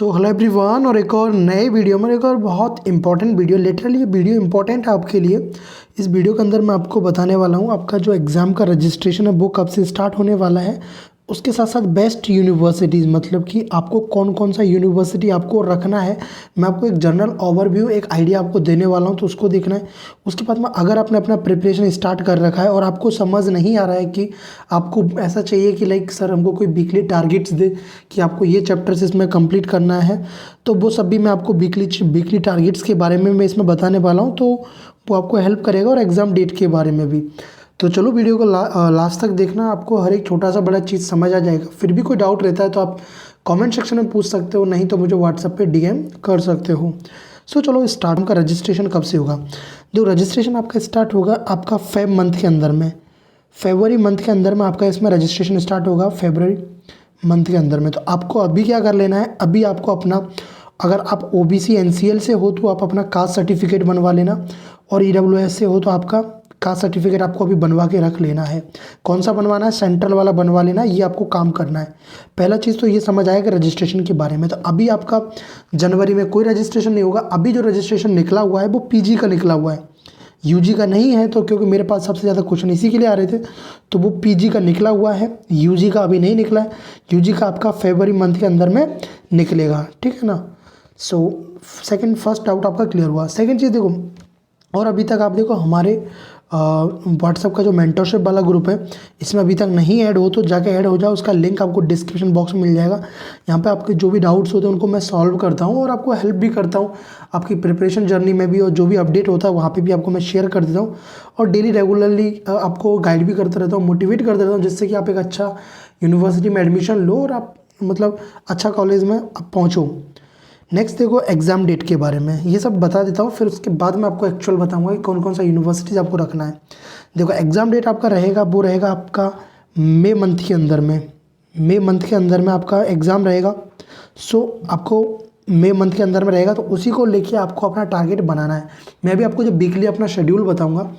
तो hello everyone, और एक और नए वीडियो में एक और बहुत इंपॉर्टेंट वीडियो, लिटरली ये वीडियो इंपॉर्टेंट है आपके लिए। इस वीडियो के अंदर मैं आपको बताने वाला हूँ आपका जो एग्ज़ाम का रजिस्ट्रेशन है वो कब से स्टार्ट होने वाला है। उसके साथ साथ बेस्ट यूनिवर्सिटीज़, मतलब कि आपको कौन कौन सा यूनिवर्सिटी आपको रखना है। मैं आपको एक जनरल ओवरव्यू, एक आइडिया आपको देने वाला हूँ, तो उसको देखना है। उसके बाद में अगर आपने अपना प्रिपरेशन स्टार्ट कर रखा है और आपको समझ नहीं आ रहा है कि आपको ऐसा चाहिए कि लाइक सर हमको कोई वीकली टारगेट्स दे कि आपको ये चैप्टर्स इसमें कंप्लीट करना है, तो वो सब भी मैं आपको वीकली टारगेट्स के बारे में मैं इसमें बताने वाला हूँ। तो वो आपको हेल्प करेगा, और एग्ज़ाम डेट के बारे में भी। तो चलो वीडियो को लास्ट तक देखना, आपको हर एक छोटा सा बड़ा चीज़ समझ आ जाएगा। फिर भी कोई डाउट रहता है तो आप कमेंट सेक्शन में पूछ सकते हो, नहीं तो मुझे व्हाट्सएप पे डीएम कर सकते हो। सो चलो स्टार्ट। का रजिस्ट्रेशन कब से होगा? जो रजिस्ट्रेशन आपका स्टार्ट होगा आपका फेब मंथ के अंदर में, फेबररी मंथ के अंदर में आपका इसमें रजिस्ट्रेशन स्टार्ट होगा, फेबररी मंथ के अंदर में। तो आपको अभी क्या कर लेना है, अभी आपको अपना, अगर आप ओबीसी एनसीएल से हो तो आप अपना कास्ट सर्टिफिकेट बनवा लेना, और ईडब्ल्यूएस से हो तो आपका कास्ट सर्टिफिकेट आपको अभी बनवा के रख लेना है। कौन सा बनवाना है? सेंट्रल वाला बनवा लेना है, ये आपको काम करना है। पहला चीज़ तो ये समझ आएगा रजिस्ट्रेशन के बारे में। तो अभी आपका जनवरी में कोई रजिस्ट्रेशन नहीं होगा। अभी जो रजिस्ट्रेशन निकला हुआ है वो पीजी का निकला हुआ है, यूजी का नहीं है। तो क्योंकि मेरे पास सबसे ज़्यादा क्वेश्चन इसी के लिए आ रहे थे, तो वो पीजी का निकला हुआ है, यूजी का अभी नहीं निकला है। यूजी का आपका फरवरी मंथ के अंदर में निकलेगा, ठीक है ना। सो फर्स्ट डाउट आपका क्लियर हुआ। सेकंड चीज़ देखो, और अभी तक आप देखो हमारे व्हाट्सएप का जो मेंटरशिप वाला ग्रुप है, इसमें अभी तक नहीं ऐड हो तो जाके ऐड हो जाओ। उसका लिंक आपको डिस्क्रिप्शन बॉक्स में मिल जाएगा। यहाँ पे आपके जो भी डाउट्स होते हैं उनको मैं सॉल्व करता हूँ, और आपको हेल्प भी करता हूँ आपकी प्रिपरेशन जर्नी में भी। और जो भी अपडेट होता है वहाँ पे भी आपको मैं शेयर कर देता हूँ, और डेली रेगुलरली आपको गाइड भी करता रहता हूँ, मोटिवेट करता रहता हूँ, जिससे कि आप एक अच्छा यूनिवर्सिटी में एडमिशन लो और आप मतलब अच्छा कॉलेज में आप पहुँचो। नेक्स्ट देखो एग्ज़ाम डेट के बारे में, ये सब बता देता हूँ, फिर उसके बाद मैं आपको एक्चुअल बताऊँगा कि कौन कौन सा यूनिवर्सिटीज़ आपको रखना है। देखो एग्ज़ाम डेट आपका रहेगा, वो रहेगा आपका मई मंथ के अंदर में। मई मंथ के अंदर में आपका एग्ज़ाम रहेगा। सो आपको मई मंथ के अंदर में रहेगा, तो उसी को लेके आपको अपना टारगेट बनाना है। मैं भी आपको जब वीकली अपना शेड्यूल बताऊँगा,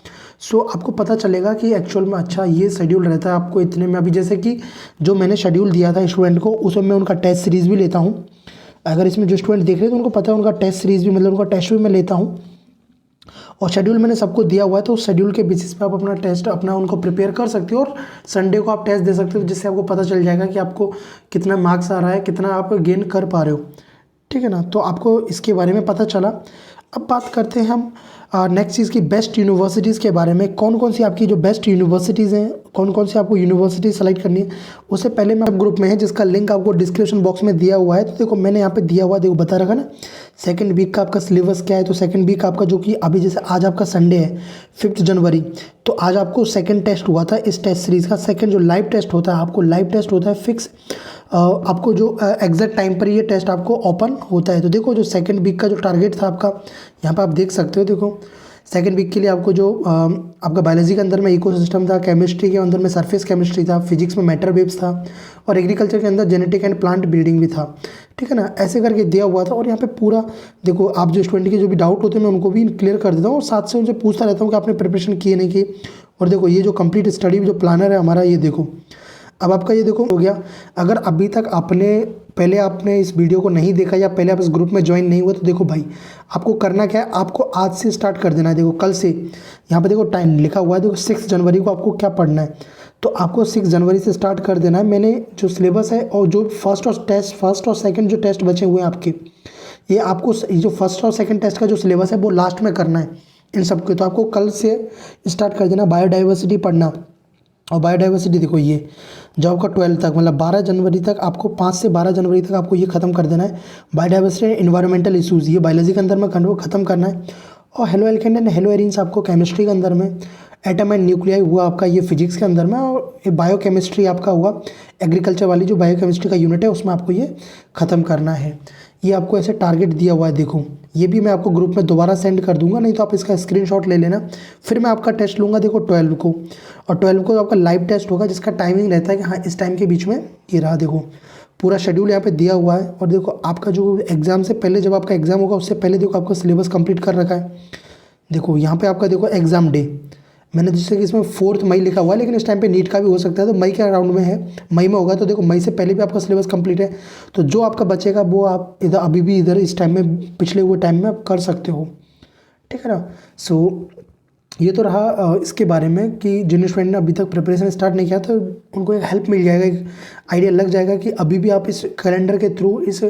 सो आपको पता चलेगा कि एक्चुअल में अच्छा ये शेड्यूल रहता है आपको इतने में। अभी जैसे कि जो मैंने शेड्यूल दिया था स्टूडेंट को, उसमें मैं उनका टेस्ट सीरीज़ भी लेता हूँ। अगर इसमें जो स्टूडेंट देख रहे हैं तो उनको पता है, उनका टेस्ट सीरीज़ भी, मतलब उनका टेस्ट भी मैं लेता हूँ, और शेड्यूल मैंने सबको दिया हुआ है। तो उस शेड्यूल के बेसिस पे आप अपना टेस्ट अपना उनको प्रिपेयर कर सकते हो, और संडे को आप टेस्ट दे सकते हो, जिससे आपको पता चल जाएगा कि आपको कितना मार्क्स आ रहा है, कितना आप गेन कर पा रहे हो, ठीक है ना। तो आपको इसके बारे में पता चला। अब बात करते हैं हम नेक्स्ट चीज़ की, बेस्ट यूनिवर्सिटीज़ के बारे में। कौन कौन सी आपकी जो बेस्ट यूनिवर्सिटीज़ हैं, कौन कौन सी आपको यूनिवर्सिटी सेलेक्ट करनी है, उससे पहले मैं ग्रुप में है जिसका लिंक आपको डिस्क्रिप्शन बॉक्स में दिया हुआ है। तो देखो मैंने यहाँ पे दिया हुआ, देखो बता रखा ना सेकंड वीक का आपका सिलेबस क्या है। तो सेकंड वीक आपका जो कि अभी जैसे आज आपका संडे है 5 जनवरी, तो आज आपको सेकंड टेस्ट हुआ था इस टेस्ट सीरीज़ का। सेकंड जो लाइव टेस्ट होता है, आपको लाइव टेस्ट होता है फिक्स, आपको जो एग्जैक्ट टाइम पर ये टेस्ट आपको ओपन होता है। तो देखो जो सेकंड वीक का जो टारगेट था आपका, यहाँ पर आप देख सकते हो। देखो सेकंड वीक के लिए आपको जो आपका बायोलॉजी के अंदर में इकोसिस्टम था, केमिस्ट्री के अंदर में सरफेस केमिस्ट्री था, फिजिक्स में मैटर वेव्स था, और एग्रीकल्चर के अंदर जेनेटिक एंड प्लांट बिल्डिंग भी था, ठीक है ना। ऐसे करके दिया हुआ था। और यहाँ पे पूरा देखो, आप जो स्टूडेंट के जो भी डाउट होते हैं मैं उनको भी क्लियर कर देता हूँ, और साथ से उनसे पूछता रहता हूँ कि आपने प्रिपरेशन की नहीं की। और देखो ये जो कंप्लीट स्टडी जो प्लानर है हमारा, ये देखो अब आपका ये देखो हो गया। अगर अभी तक आपने इस वीडियो को नहीं देखा, या पहले आप इस ग्रुप में ज्वाइन नहीं हुए, तो देखो भाई आपको करना क्या है, आपको आज से स्टार्ट कर देना है। देखो कल से यहाँ पे देखो टाइम लिखा हुआ है, देखो 6 जनवरी को आपको क्या पढ़ना है। तो आपको 6 जनवरी से स्टार्ट कर देना है। मैंने जो सिलेबस है, और जो फर्स्ट और सेकेंड जो टेस्ट बचे हुए हैं आपके, ये आपको जो फर्स्ट और सेकेंड टेस्ट का जो सिलेबस है वो लास्ट में करना है इन सब के। तो आपको कल से स्टार्ट कर देना बायोडाइवर्सिटी पढ़ना। और बायोडाइवर्सिटी देखो ये जो आपका 12 तक, मतलब 12 जनवरी तक, आपको 5 से 12 जनवरी तक आपको ये खत्म कर देना है। बायोडाइवर्सिटी इन्वायरमेंटल इशूज़, ये बायोलॉजी के अंदर में खत्म करना है। और halo alkane and hello arenes आपको केमिस्ट्री के अंदर में, एटम एंड न्यूक्लियाई हुआ आपका ये फिजिक्स के अंदर में, और बायोकेमिस्ट्री आपका हुआ एग्रीकल्चर वाली जो बायोकेमिस्ट्री का यूनिट है उसमें आपको ये ख़त्म करना है। ये आपको ऐसे टारगेट दिया हुआ है। देखो ये भी मैं आपको ग्रुप में दोबारा सेंड कर दूंगा, नहीं तो आप इसका स्क्रीनशॉट ले लेना। फिर मैं आपका टेस्ट लूँगा देखो 12 को, और 12 को आपका लाइव टेस्ट होगा, जिसका टाइमिंग रहता है कि हाँ इस टाइम के बीच में ये रहा। देखो पूरा शेड्यूल यहाँ पे दिया हुआ है। और देखो आपका जो एग्ज़ाम से पहले, जब आपका एग्ज़ाम होगा उससे पहले देखो आपका सिलेबस कंप्लीट कर रखा है। देखो यहाँ पे आपका देखो एग्ज़ाम मैंने जैसे कि इसमें 4 मई लिखा हुआ है, लेकिन इस टाइम पे नीट का भी हो सकता है, तो मई के अराउंड में है, मई में होगा। तो देखो मई से पहले भी आपका सिलेबस कंप्लीट है, तो जो आपका बचेगा वो आप इधर अभी भी इधर इस टाइम में पिछले हुए टाइम में आप कर सकते हो, ठीक है ना। सो ये तो रहा इसके बारे में कि जिन स्टूडेंट ने अभी तक प्रिपरेशन स्टार्ट नहीं किया तो उनको एक हेल्प मिल जाएगा, एक आइडिया लग जाएगा कि अभी भी आप इस कैलेंडर के थ्रू, इस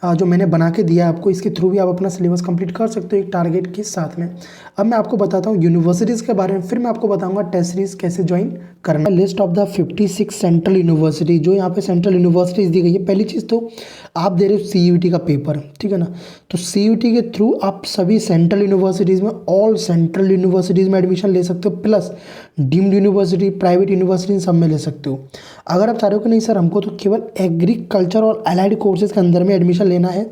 जो मैंने बना के दिया है आपको, इसके थ्रू भी आप अपना सिलेबस कंप्लीट कर सकते हो एक टारगेट के साथ में। अब मैं आपको बताता हूँ यूनिवर्सिटीज़ के बारे में, फिर मैं आपको बताऊँगा टेस्ट सीरीज कैसे ज्वाइन करना। List of the 56 central university, जो यहाँ पे सेंट्रल यूनिवर्सिटीज़ दी गई है। पहली चीज़ तो आप दे रहे हो CUET का पेपर, ठीक है ना, तो CUET के थ्रू आप सभी सेंट्रल यूनिवर्सिटीज़ में, ऑल सेंट्रल यूनिवर्सिटीज़ में एडमिशन ले सकते हो, plus deemed university, private university, सब में ले सकते हो। अगर आप चाह रहे हो कि नहीं सर हमको तो केवल एग्रीकल्चर और अलाइड कोर्सेज के अंदर में एडमिशन लेना है,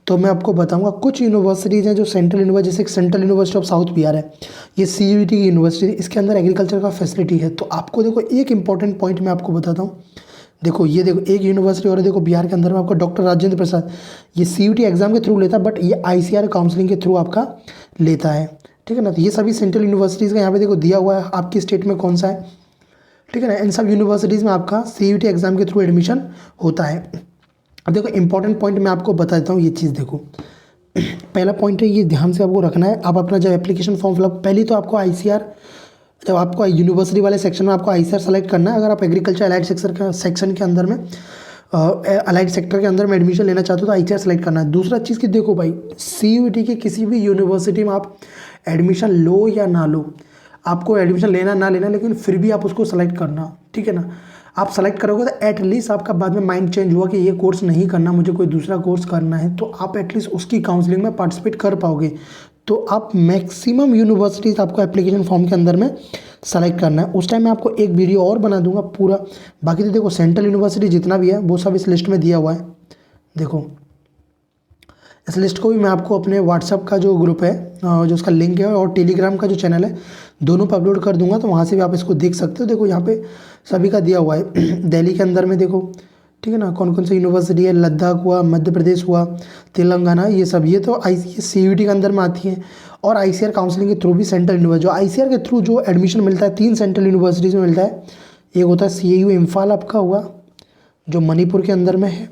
तो मैं आपको बताऊंगा कुछ यूनिवर्सिटीज़ हैं जो सेंट्रल यूनिवर्सिटी, जैसे central university of south Bihar है, ये CUET की यूनिवर्सिटी, इसके अंदर एग्रीकल्चर का फैसिलिटी है। तो आपको देखो एक इंपॉर्टेंट पॉइंट मैं आपको बताता हूँ, देखो ये देखो एक यूनिवर्सिटी और देखो बिहार के अंदर में आपका डॉक्टर राजेंद्र प्रसाद, ये CUET एग्जाम के थ्रू लेता है, बट ये ICAR काउंसलिंग के थ्रू आपका लेता है, ठीक है ना। तो ये सभी सेंट्रल यूनिवर्सिटीज़ का यहाँ पे देखो दिया हुआ है आपकी स्टेट में कौन सा है, ठीक है ना। इन सब यूनिवर्सिटीज़ में आपका CUET एग्जाम के थ्रू एडमिशन होता है। अब देखो इंपॉर्टेंट पॉइंट मैं आपको बता देता हूँ, ये चीज़ देखो पहला पॉइंट है, ये ध्यान से आपको रखना है। आप अपना जब एप्लीकेशन फॉर्म फिलअप, पहले तो आपको ICAR, जब आपको यूनिवर्सिटी वाले सेक्शन में आपको ICAR सेलेक्ट करना है। अगर आप एग्रीकल्चर अलाइड सेक्शन के अंदर में, अलाइड सेक्टर के अंदर में एडमिशन लेना चाहते हो तो ICAR सेलेक्ट करना है। दूसरा चीज़ कि देखो भाई, CUET की किसी भी यूनिवर्सिटी में आप एडमिशन लो या ना लो, आपको एडमिशन लेना ना लेना, लेकिन फिर भी आप उसको सेलेक्ट करना, ठीक है ना। आप सेलेक्ट करोगे तो एटलीस्ट आपका बाद में माइंड चेंज हुआ कि ये कोर्स नहीं करना, मुझे कोई दूसरा कोर्स करना है, तो आप एटलीस्ट उसकी काउंसलिंग में पार्टिसिपेट कर पाओगे। तो आप मैक्सिमम यूनिवर्सिटीज़ आपको एप्लीकेशन फॉर्म के अंदर में सेलेक्ट करना है। उस टाइम मैं आपको एक वीडियो और बना दूंगा पूरा। बाकी तो देखो सेंट्रल यूनिवर्सिटी जितना भी है वो सब इस लिस्ट में दिया हुआ है। देखो इस लिस्ट को भी मैं आपको अपने व्हाट्सअप का जो ग्रुप है, जो उसका लिंक है, और टेलीग्राम का जो चैनल है, दोनों पर अपलोड कर दूंगा, तो वहाँ से भी आप इसको देख सकते हो। देखो यहाँ पे सभी का दिया हुआ है दिल्ली के अंदर में देखो, ठीक है ना, कौन कौन सी यूनिवर्सिटी है, लद्दाख हुआ, मध्य प्रदेश हुआ, तेलंगाना, ये सब, ये तो CUET के अंदर में आती है। और ICAR काउंसलिंग के थ्रू भी सेंट्रल यूनिवर्सिटी, जो ICAR के थ्रू जो एडमिशन मिलता है 3 सेंट्रल यूनिवर्सिटीज़ में मिलता है। एक होता है CAU इम्फाल आपका हुआ, जो मणिपुर के अंदर में है।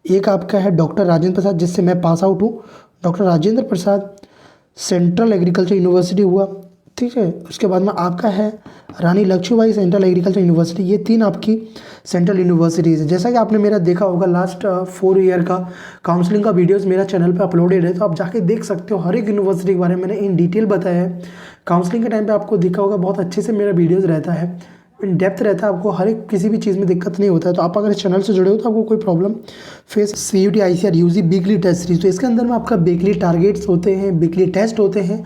एक आपका है डॉक्टर राजेंद्र प्रसाद, जिससे मैं पास आउट हूँ, doctor Rajendra Prasad central agriculture university हुआ, ठीक है। उसके बाद में आपका है रानी लक्ष्मीबाई सेंट्रल एग्रीकल्चर यूनिवर्सिटी। ये 3 आपकी सेंट्रल यूनिवर्सिटीज़ है। जैसा कि आपने मेरा देखा होगा लास्ट 4 ईयर का काउंसलिंग का वीडियोस मेरा चैनल पे अपलोडेड है, तो आप जाके देख सकते हो। हर एक यूनिवर्सिटी के बारे में मैंने इन डिटेल बताया है। काउंसलिंग के टाइम पे आपको दिखा होगा बहुत अच्छे से मेरा वीडियोज़ रहता है, इन डेप्थ रहता है, आपको हर एक किसी भी चीज़ में दिक्कत नहीं होता है। तो आप अगर इस चैनल से जुड़े हो तो आपको कोई problem face. CUET ICAR UG weekly test series, तो इसके अंदर में आपका वीकली टारगेट्स होते हैं, वीकली टेस्ट होते हैं।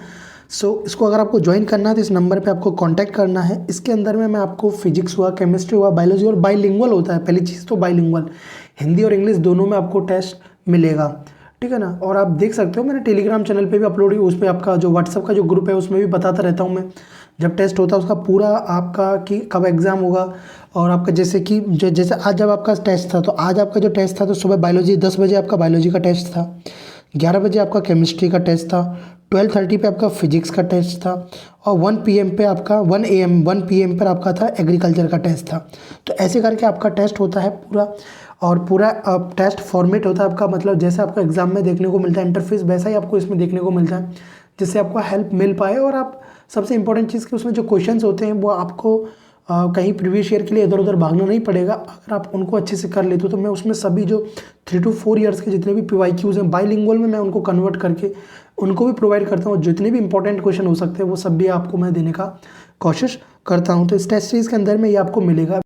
सो इसको अगर आपको ज्वाइन करना है तो इस नंबर पे आपको कांटेक्ट करना है। इसके अंदर में मैं आपको फिजिक्स हुआ, केमिस्ट्री हुआ, बायोलॉजी, और बाइलिंगुअल होता है। पहली चीज़ तो बाइलिंगुअल, हिंदी और इंग्लिश दोनों में आपको टेस्ट मिलेगा, ठीक है ना। और आप देख सकते हो मैंने टेलीग्राम चैनल पे भी अपलोड की, उस पर आपका जो व्हाट्सअप का जो ग्रुप है उसमें भी बताता रहता हूँ मैं, जब टेस्ट होता है उसका पूरा आपका कि कब एग्ज़ाम होगा। और आपका जैसे कि जैसे आज जब आपका टेस्ट था, तो आज आपका जो टेस्ट था तो सुबह बायोलॉजी 10 बजे आपका बायोलॉजी का टेस्ट था, 11 बजे आपका केमिस्ट्री का टेस्ट था, 12:30 पे आपका फिजिक्स का टेस्ट था, और 1 PM पे आपका 1 PM पर आपका था एग्रीकल्चर का टेस्ट था। तो ऐसे करके आपका टेस्ट होता है पूरा, और पूरा टेस्ट फॉर्मेट होता है आपका, मतलब जैसे आपको एग्ज़ाम में देखने को मिलता है इंटरफेस, वैसा ही आपको इसमें देखने को मिलता है, जिससे आपको हेल्प मिल पाए। और आप सबसे इंपॉर्टेंट चीज़ कि उसमें जो क्वेश्चंस होते हैं वो आपको कहीं प्रीवियस ईयर के लिए इधर उधर भागना नहीं पड़ेगा। अगर आप उनको अच्छे से कर लेते हो तो मैं उसमें सभी जो 3 to 4 ईयर्स के जितने भी PYQs हैं बाइलिंगुअल में, मैं उनको कन्वर्ट करके उनको भी प्रोवाइड करता हूँ। जितने भी इंपॉर्टेंट क्वेश्चन हो सकते हैं वो सब भी आपको मैं देने का कोशिश करता हूँ। तो इस टेस्ट सीरीज़ के अंदर में ये आपको मिलेगा।